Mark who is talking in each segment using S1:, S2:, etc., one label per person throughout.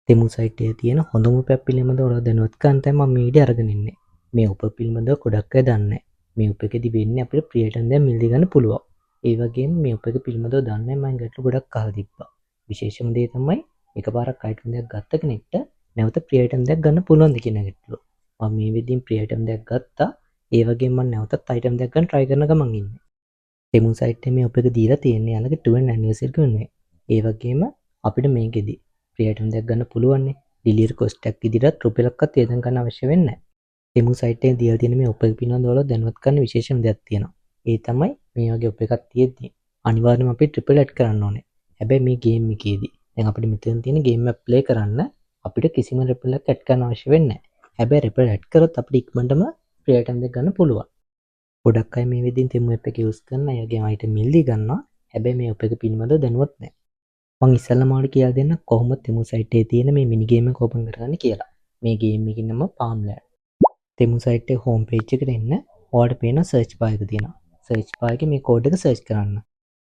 S1: තෙමු site එකේ තියෙන හොඳම උපයක් පිළිබඳව ඔයාලා දැනුවත් කරන්න තමයි මම මේ වීඩියෝ අරගෙන ඉන්නේ. මේ උප පිළිබඳව ගොඩක් අය දන්නේ නැහැ. මේ උප එකේදී වෙන්නේ අපිට free item දැන් මිලදී ගන්න පුළුවන්. ඒ වගේම මේ උප එක පිළිබඳව දන්නේ නැහැ මම ගැටලු ගොඩක් අහලා තිබ්බා. විශේෂම දේ තමයි එකපාරක් item දෙයක් ගත්ත කෙනෙක්ට නැවත free item දෙයක් ගන්න පුළුවන්ද කියන ගැටලුව. මම මේ විදිහින් free item දෙයක් ගත්තා. ඒ වගේම මම නැවතත් item දෙයක් ගන්න try කරන ගමන් ඉන්නේ. තෙමු සයිට් එකේ මේ උප එක දීලා තියෙන්නේ යාළගේ 2nd anniversary එක වෙනුවෙන්. ඒ වගේම අපිට මේකෙදි free item දෙයක් ගන්න පුළුවන් නේ. ඩිලිවරි කොස්ට් එකක් විදිහට රුපියලක්වත් වියදම් කරන්න අවශ්‍ය වෙන්නේ නැහැ. තෙමු සයිට් එකේ දීලා තියෙන මේ උප එක පිළිබඳව ඔයාලා දැනුවත් කරන්න විශේෂම දෙයක් තියෙනවා. ඒ තමයි මේ වගේ උප එකක් තියෙද්දි අනිවාර්යයෙන්ම අපි ට්‍රිපල් ඇඩ් කරන්න ඕනේ. හැබැයි මේ ගේම් එකේදී දැන් අපිට මෙතන තියෙන ගේම් එක ප්ලේ කරන්න අපිට කිසිම රිපල් එකක් ඇඩ් කරන්න අවශ්‍ය වෙන්නේ නැහැ. හැබැයි රිපල් ඇඩ් කරොත් අපිට ඉක්මනටම free item දෙක ගන්න පුළුවන්. ගොඩක් අය මේ විදිහින් තෙමු ඇප් එක යූස් කරන අයගේ item මිලදී ගන්නවා. හැබැයි මේ උප එක පිළිබඳව දැනුවත් නැහැ. මං ඉස්සෙල්ලාම ඔයාලට කියලා දෙන්න කොහොමද තෙමු සයිට් එකේ තියෙන මේ මිනි ගේම් එක ඕපන් කරගන්නේ කියලා. මේ ගේම් එකේ නම Palmland. තෙමු සයිට් එකේ හෝම් පේජ් එකට එන්න ඔයාලට පේන සර්ච් බාර් එක තියෙනවා. සර්ච් බාර් එකේ මේ කෝඩ් එක සර්ච් කරන්න.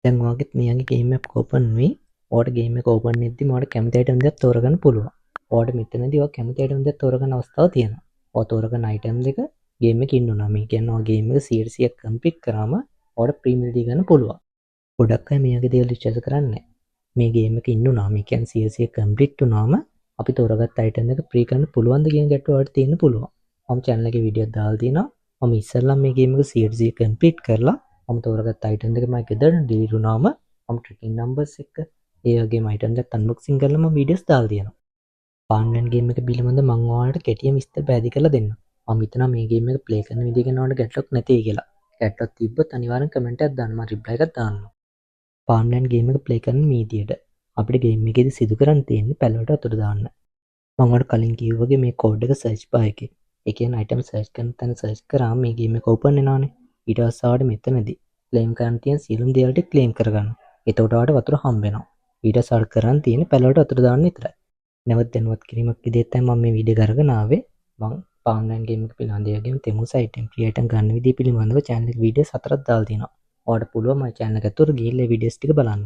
S1: දැන් ඔයාගෙත් මෙයාගේ ගේම් එකක් ඕපන් වෙයි. ඔයාලට ගේම් එක ඕපන් වෙද්දිම ඔයාලට කැමති item දෙයක් තෝරගන්න පුළුවන්. ඔයාලට මෙතනදී ඔයා කැමති item දෙයක් තෝරගන්න අවස්ථාවක් තියෙනවා. ඔයා තෝරගන්න item දෙක ගේම් එකේ ඉන්නවා. මේ කියන්නේ ඔයා ගේම් එක 100% කම්ප්ලීට් කරාම ඔයාලට ප්‍රීමියම් දී ගන්න පුළුවන්. ගොඩක් අය මේ වගේ දේවල් විශ්වාස කරන්නේ නැහැ. මේ ගේම් එකේ ඉන්නුනා මේ කියන්නේ 100% කම්ප්ලීට් වුණාම අපි තෝරගත්ත item එක free කරන්න පුළුවන්ද කියන ගැටලුව ඔයාලට තියෙන්න පුළුවන්. මම channel එකේ වීඩියෝක් දාලා තියෙනවා. මම ඉස්සෙල්ලා මේ ගේම් එක 100% කම්ප්ලීට් කරලා මම තෝරගත්ත item දෙක මම ගෙදර ඩිලීට් වුණාම මම tracking numbers එක ඒ වගේම item දෙක unboxing කරලා මම වීඩියෝස් දාලා තියෙනවා. Palmland ගේම් එක පිළිබඳව මම ඔයාලට කෙටියෙන් විස්තර පැහැදිලි කරලා දෙන්නම්. මම හිතනවා මේ ගේම් එක ප්ලේ කරන විදිහ ගැන ඔයාලට ගැටලුවක් නැtei කියලා. ගැටලුවක් තිබ්බොත් අනිවාර්යෙන් කමෙන්ට් එකක් දාන්න මම රිප්ලයි එකක් දාන්නම්. Palmland ගේම් එක ප්ලේ කරන මීදියට අපිට ගේම් එකේදී සිදු කරන්න තියෙන්නේ පැලවට වතුර දාන්න. මම ඔයාලට කලින් කිව්වා වගේ මේ කෝඩ් එක සර්ච් බාර් එකේ. ඒ කියන්නේ item සර්ච් කරන තැන සර්ච් කරාම මේ ගේම් එක ඕපන් වෙනවානේ. ඊට පස්සේ ආවට මෙතනදී ක්ලේම් කරන්න තියෙන සියලුම දේවල් ටික ක්ලේම් කරගන්න. එතකොට ආවට වතුර හම්බ වෙනවා. ඊට පස්සේ ආවට කරන්න තියෙන්නේ පැලවට වතුර දාන්න විතරයි. නැවත දැනුවත් කිරීමක් විදිහට තමයි මම මේ වීඩියෝ එක අරගෙන ආවේ. මම Palmland ගේම් එක පිළිබඳව ඒ වගේම තෙමු සයිට් එකෙන් free item ගන්න විදිහ පිළිබඳව channel එක වීඩියෝස් 4ක් දාලා තියෙනවා. ඔයාලට පුළුවන් මගේ channel එක ඇතුළට ගිහිල්ලා මේ වීඩියෝස් ටික බලන්න.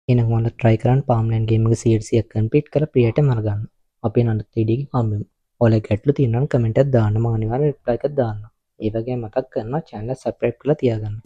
S1: එහෙනම් ඔයාලා try කරන්න Palmland ගේම් එක 100% කම්ප්ලීට් කරලා free item අරගන්න. අපි අනන්ත වීඩියෝ එකකින් හම්බෙමු. ඔයාලා ගැටලු තියෙනවා නම් කමෙන්ට් එකක් දාන්න මම අනිවාර්යෙන් රිප්ලයි එකක් දාන්නම්. ඒ වගේම මතක් කරනවා channel එක subscribe කරලා තියාගන්න.